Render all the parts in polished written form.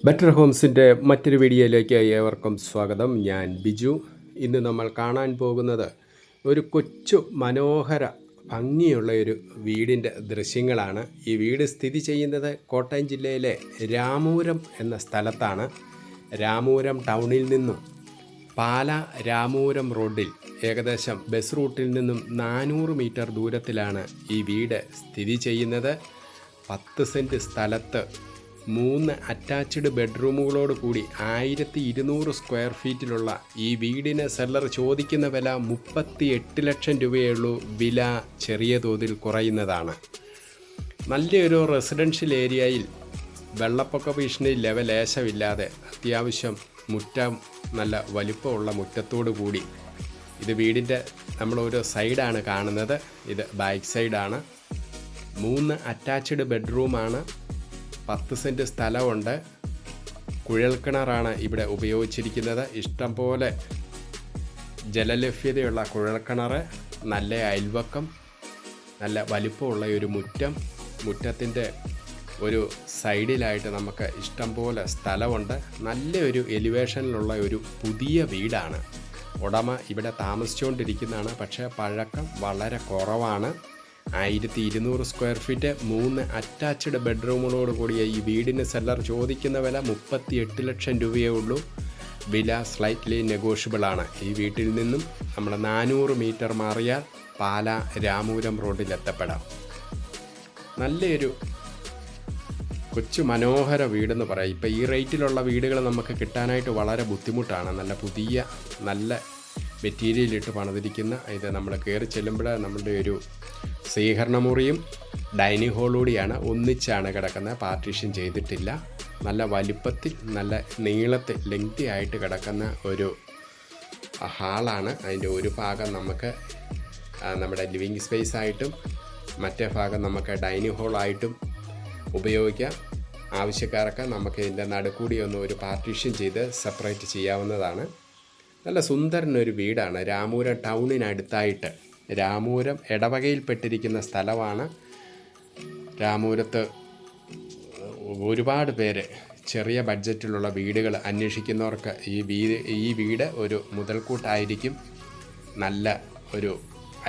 Better ഹോംസിൻ്റെ മറ്റൊരു വീഡിയോയിലേക്ക് ഏവർക്കും സ്വാഗതം. ഞാൻ ബിജു. ഇന്ന് നമ്മൾ കാണാൻ പോകുന്നത് ഒരു കൊച്ചു മനോഹര ഭംഗിയുള്ള ഒരു വീടിൻ്റെ ദൃശ്യങ്ങളാണ്. ഈ വീട് സ്ഥിതി ചെയ്യുന്നത് കോട്ടയം ജില്ലയിലെ രാമൂരം എന്ന സ്ഥലത്താണ്. രാമൂരം ടൗണിൽ നിന്നും പാല രാമൂരം റോഡിൽ ഏകദേശം ബസ് റൂട്ടിൽ നിന്നും 400 മീറ്റർ ദൂരത്തിലാണ് ഈ വീട് സ്ഥിതി ചെയ്യുന്നത്. 10 സെൻറ്റ് സ്ഥലത്ത് 3 അറ്റാച്ച്ഡ് ബെഡ്റൂമുകളോട് കൂടി 1200 സ്ക്വയർ ഫീറ്റിലുള്ള ഈ വീടിന് സെല്ലർ ചോദിക്കുന്ന വില 38 ലക്ഷം രൂപയേ ഉള്ളൂ. വില ചെറിയ തോതിൽ കുറയുന്നതാണ്. നല്ലൊരു റെസിഡൻഷ്യൽ ഏരിയയിൽ വെള്ളപ്പൊക്ക ഭീഷണി ലേശമില്ലാതെ അത്യാവശ്യം മുറ്റം നല്ല വലിപ്പമുള്ള മുറ്റത്തോടു കൂടി ഇത് വീടിൻ്റെ നമ്മളൊരു സൈഡാണ് കാണുന്നത്. ഇത് ബാക്ക് സൈഡാണ്. 3 അറ്റാച്ച്ഡ് ബെഡ്റൂമാണ്. 10 സെൻറ്റ് സ്ഥലമുണ്ട്. കുഴൽക്കിണറാണ് ഇവിടെ ഉപയോഗിച്ചിരിക്കുന്നത്. ഇഷ്ടം പോലെ ജലലഭ്യതയുള്ള കുഴൽക്കിണർ, നല്ല അയൽവക്കം, നല്ല വലിപ്പമുള്ള ഒരു മുറ്റത്തിൻ്റെ ഒരു സൈഡിലായിട്ട് നമുക്ക് ഇഷ്ടം പോലെ സ്ഥലമുണ്ട്. നല്ലൊരു എലിവേഷനിലുള്ള ഒരു പുതിയ വീടാണ്. ഉടമ ഇവിടെ താമസിച്ചുകൊണ്ടിരിക്കുന്നതാണ്. പക്ഷേ പഴക്കം വളരെ കുറവാണ്. 1200 സ്ക്വയർ ഫീറ്റ് 3 അറ്റാച്ച്ഡ് ബെഡ്റൂമുകളോട് കൂടിയ ഈ വീടിന് സെല്ലർ ചോദിക്കുന്ന വില 38 ലക്ഷം രൂപയേ ഉള്ളൂ. വില സ്ലൈറ്റ്ലി നെഗോഷ്യബിളാണ്. ഈ വീട്ടിൽ നിന്നും നമ്മൾ 400 മീറ്റർ മാറിയാൽ പാല രാമൂരം റോഡിൽ എത്തപ്പെടാം. നല്ലൊരു കൊച്ചു മനോഹര വീടെന്ന് പറയാം. ഇപ്പോൾ ഈ റേറ്റിലുള്ള വീടുകൾ നമുക്ക് കിട്ടാനായിട്ട് വളരെ ബുദ്ധിമുട്ടാണ്. നല്ല പുതിയ നല്ല മെറ്റീരിയലിട്ട് പണിതിരിക്കുന്ന ഇത് നമ്മൾ കയറി ചെല്ലുമ്പോൾ നമ്മളുടെ ഒരു സ്വീകരണ മുറിയും ഡൈനിങ് ഹോളൂടെയാണ് ഒന്നിച്ചാണ് കിടക്കുന്നത്. പാർട്ടീഷൻ ചെയ്തിട്ടില്ല. നല്ല വലിപ്പത്തിൽ നല്ല നീളത്തിൽ ലെങ്തി ആയിട്ട് കിടക്കുന്ന ഒരു ഹാളാണ്. അതിൻ്റെ ഒരു ഭാഗം നമുക്ക് നമ്മുടെ ലിവിങ് സ്പേസ് ആയിട്ടും മറ്റേ ഭാഗം നമുക്ക് ഡൈനിങ് ഹോളായിട്ടും ഉപയോഗിക്കാം. ആവശ്യക്കാർക്ക് നമുക്ക് ഇതിൻ്റെ നടുക്കൂടി ഒന്ന് ഒരു പാർട്ടീഷൻ ചെയ്ത് സെപ്പറേറ്റ് ചെയ്യാവുന്നതാണ്. നല്ല സുന്ദരനൊരു വീടാണ്. രാമൂരം ടൗണിനടുത്തായിട്ട് രാമൂരം ഇടവകയിൽപ്പെട്ടിരിക്കുന്ന സ്ഥലമാണ്. രാമൂരത്ത് ഒരുപാട് പേര് ചെറിയ ബഡ്ജറ്റിലുള്ള വീടുകൾ അന്വേഷിക്കുന്നവർക്ക് ഈ വീട് ഒരു മുതൽക്കൂട്ടായിരിക്കും. നല്ല ഒരു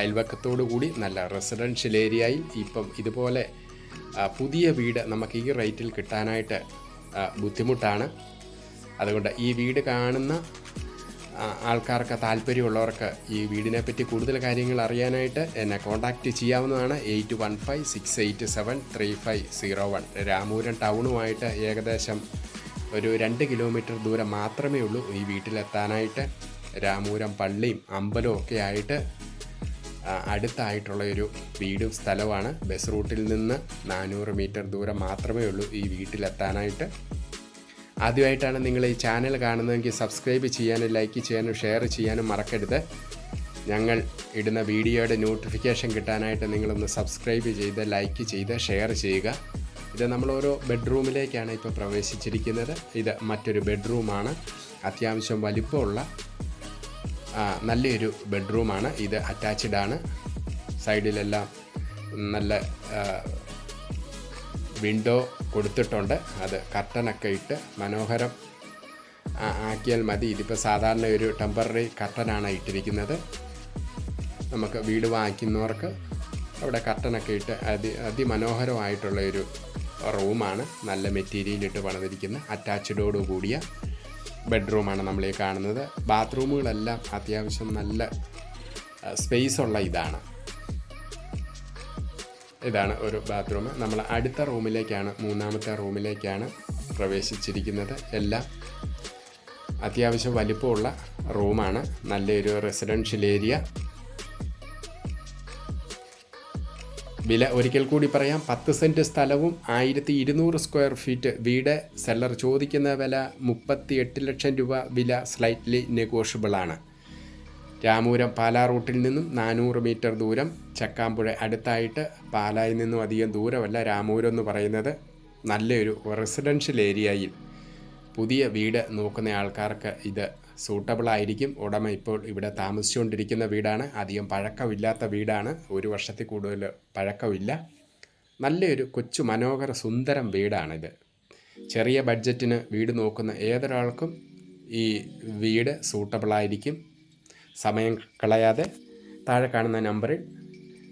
അയൽവക്കത്തോടു കൂടി നല്ല റെസിഡൻഷ്യൽ ഏരിയയിൽ ഇപ്പം ഇതുപോലെ പുതിയ വീട് നമുക്ക് ഈ റേറ്റിൽ കിട്ടാനായിട്ട് ബുദ്ധിമുട്ടാണ്. അതുകൊണ്ട് ഈ വീട് കാണുന്ന ആൾക്കാർക്ക്, താല്പര്യമുള്ളവർക്ക് ഈ വീടിനെപ്പറ്റി കൂടുതൽ കാര്യങ്ങൾ അറിയാനായിട്ട് എന്നെ കോൺടാക്റ്റ് ചെയ്യാവുന്നതാണ്. 8156873501. രാമൂരം ടൗണുമായിട്ട് ഏകദേശം ഒരു 2 കിലോമീറ്റർ ദൂരം മാത്രമേ ഉള്ളൂ ഈ വീട്ടിലെത്താനായിട്ട്. രാമൂരം പള്ളിയും അമ്പലവും ഒക്കെ ആയിട്ട് അടുത്തായിട്ടുള്ള ഒരു വീടും സ്ഥലമാണ്. ബസ് റൂട്ടിൽ നിന്ന് 400 മീറ്റർ ദൂരം മാത്രമേ ഉള്ളൂ ഈ വീട്ടിലെത്താനായിട്ട്. ആദ്യമായിട്ടാണ് നിങ്ങൾ ഈ ചാനൽ കാണുന്നതെങ്കിൽ സബ്സ്ക്രൈബ് ചെയ്യാനും ലൈക്ക് ചെയ്യാനും ഷെയർ ചെയ്യാനും മറക്കരുത്. ഞങ്ങൾ ഇടുന്ന വീഡിയോയുടെ നോട്ടിഫിക്കേഷൻ കിട്ടാനായിട്ട് നിങ്ങളൊന്ന് സബ്സ്ക്രൈബ് ചെയ്ത് ലൈക്ക് ചെയ്ത് ഷെയർ ചെയ്യുക. ഇത് നമ്മൾ ഓരോ ബെഡ്റൂമിലേക്കാണ് ഇപ്പോൾ പ്രവേശിച്ചിരിക്കുന്നത്. ഇത് മറ്റൊരു ബെഡ്റൂമാണ്. അത്യാവശ്യം വലിപ്പമുള്ള നല്ലൊരു ബെഡ്റൂമാണ്. ഇത് അറ്റാച്ച്ഡ് ആണ്. സൈഡിലെല്ലാം നല്ല വിൻഡോ കൊടുത്തിട്ടുണ്ട്. അത് കർട്ടനൊക്കെ ഇട്ട് മനോഹരം ആക്കിയാൽ മതി. ഇതിപ്പോൾ സാധാരണ ഒരു ടെമ്പററി കർട്ടനാണ് ഇട്ടിരിക്കുന്നത്. നമുക്ക് വീട് വാങ്ങിക്കുന്നവർക്ക് അവിടെ കർട്ടനൊക്കെ ഇട്ട് അതിമനോഹരമായിട്ടുള്ള ഒരു റൂമാണ്. നല്ല മെറ്റീരിയലിട്ട് പണിതിരിക്കുന്ന അറ്റാച്ച്ഡോട് കൂടിയ ബെഡ്റൂമാണ് നമ്മളീ കാണുന്നത്. ബാത്റൂമുകളെല്ലാം അത്യാവശ്യം നല്ല സ്പേസുള്ള ഇതാണ് ഒരു ബാത്റൂം. നമ്മൾ അടുത്ത റൂമിലേക്കാണ്, 3ാമത്തെ റൂമിലേക്കാണ് പ്രവേശിച്ചിരിക്കുന്നത്. എല്ലാം അത്യാവശ്യം വലിപ്പമുള്ള റൂമാണ്. നല്ലൊരു റെസിഡൻഷ്യൽ ഏരിയ. വില ഒരിക്കൽ കൂടി പറയാം. 10 സെൻറ്റ് സ്ഥലവും 1200 സ്ക്വയർ ഫീറ്റ് വീട്. സെല്ലർ ചോദിക്കുന്ന വില 38 ലക്ഷം രൂപ. വില സ്ലൈറ്റ്ലി നെഗോഷ്യബിളാണ്. രാമൂരം പാലാ റൂട്ടിൽ നിന്നും 400 മീറ്റർ ദൂരം. ചക്കാമ്പുഴ അടുത്തായിട്ട്. പാലായിൽ നിന്നും അധികം ദൂരമല്ല രാമൂരം എന്ന് പറയുന്നത്. നല്ലൊരു റെസിഡൻഷ്യൽ ഏരിയയിൽ പുതിയ വീട് നോക്കുന്ന ആൾക്കാർക്ക് ഇത് സൂട്ടബിളായിരിക്കും. ഉടമ ഇപ്പോൾ ഇവിടെ താമസിച്ചുകൊണ്ടിരിക്കുന്ന വീടാണ്. അധികം പഴക്കമില്ലാത്ത വീടാണ്. 1 വർഷത്തിൽ കൂടുതൽ പഴക്കമില്ല. നല്ലൊരു കൊച്ചു മനോഹര സുന്ദരം വീടാണിത്. ചെറിയ ബഡ്ജറ്റിന് വീട് നോക്കുന്ന ഏതൊരാൾക്കും ഈ വീട് സൂട്ടബിളായിരിക്കും. സമയം കളയാതെ താഴെ കാണുന്ന നമ്പറിൽ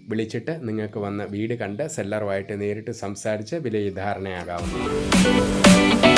വിളിച്ചിട്ട് നിങ്ങൾക്ക് വന്ന് വീട് കണ്ട് സെല്ലറുമായിട്ട് നേരിട്ട് സംസാരിച്ച് വിലയിൽ ധാരണയാകാവുന്നതാണ്.